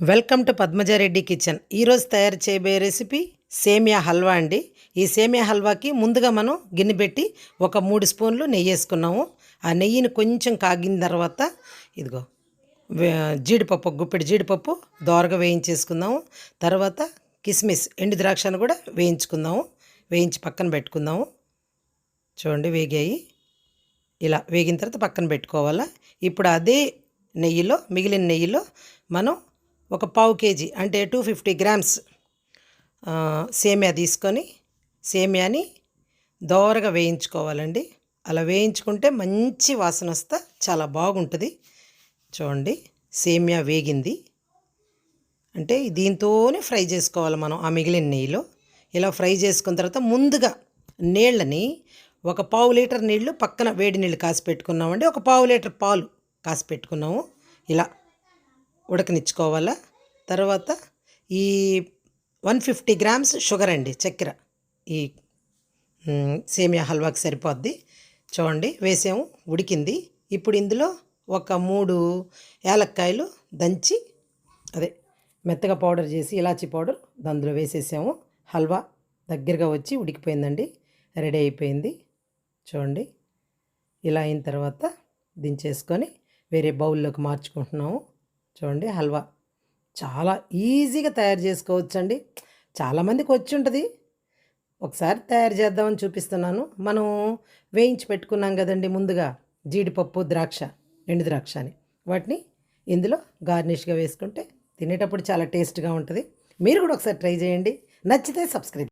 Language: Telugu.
Welcome to Padmaja Reddy kitchen. ఈరోజు తయారు చేయబోయే రెసిపీ సేమియా హల్వా అండి. ఈ సేమియా హల్వాకి ముందుగా మనం గిన్నె పెట్టి ఒక 3 స్పూన్లు నెయ్యి వేసుకున్నాము. ఆ నెయ్యిని కొంచెం కాగిన తర్వాత ఇదిగో జీడిపప్పు, గుప్పెడు జీడిపప్పు దోరగా వేయించేసుకుందాము. తర్వాత కిస్మిస్, ఎండు ద్రాక్షను కూడా వేయించుకుందాము. వేయించి పక్కన పెట్టుకుందాము. చూడండి వేగాయి. ఇలా వేగిన తర్వాత పక్కన పెట్టుకోవాలా. ఇప్పుడు అదే నెయ్యిలో, మిగిలిన నెయ్యిలో మనం ఒక పావు కేజీ అంటే 250 గ్రామ్స్ సేమియా తీసుకొని సేమియాని దోరగా వేయించుకోవాలండి. అలా వేయించుకుంటే మంచి వాసన వస్తే చాలా బాగుంటుంది. చూడండి సేమియా వేగింది అంటే దీంతోనే ఫ్రై చేసుకోవాలి మనం ఆ మిగిలిన నెయ్యిలో. ఇలా ఫ్రై చేసుకున్న తర్వాత ముందుగా నీళ్ళని ఒక పావు లీటర్ నీళ్ళు పక్కన వేడి నీళ్ళు కాసి పెట్టుకున్నామండి. ఒక పావు లీటర్ పాలు కాసి పెట్టుకున్నాము. ఇలా ఉడకనిచ్చుకోవాలా. తర్వాత ఈ 150 గ్రామ్స్ షుగర్ అండి, చక్కెర ఈ సేమియా హల్వాకి సరిపోద్ది. చూడండి వేసాము, ఉడికింది. ఇప్పుడు ఇందులో ఒక 3 యాలక్కాయలు దంచి అదే మెత్తగా పౌడర్ చేసి ఇలాచీ పౌడర్ అందులో వేసేసాము. హల్వా దగ్గరగా వచ్చి ఉడికిపోయిందండి, రెడీ అయిపోయింది. చూడండి ఇలా అయిన తర్వాత దించేసుకొని వేరే బౌల్లోకి మార్చుకుంటున్నాము. చూడండి హల్వా చాలా ఈజీగా తయారు చేసుకోవచ్చండి. చాలామందికి వచ్చి ఉంటుంది. ఒకసారి తయారు చేద్దామని చూపిస్తున్నాను. మనం వేయించి పెట్టుకున్నాం కదండి ముందుగా జీడిపప్పు, ద్రాక్ష, ఎండు ద్రాక్ష అని, వాటిని ఇందులో గార్నిష్గా వేసుకుంటే తినేటప్పుడు చాలా టేస్ట్గా ఉంటుంది. మీరు కూడా ఒకసారి ట్రై చేయండి. నచ్చితే సబ్స్క్రైబ్.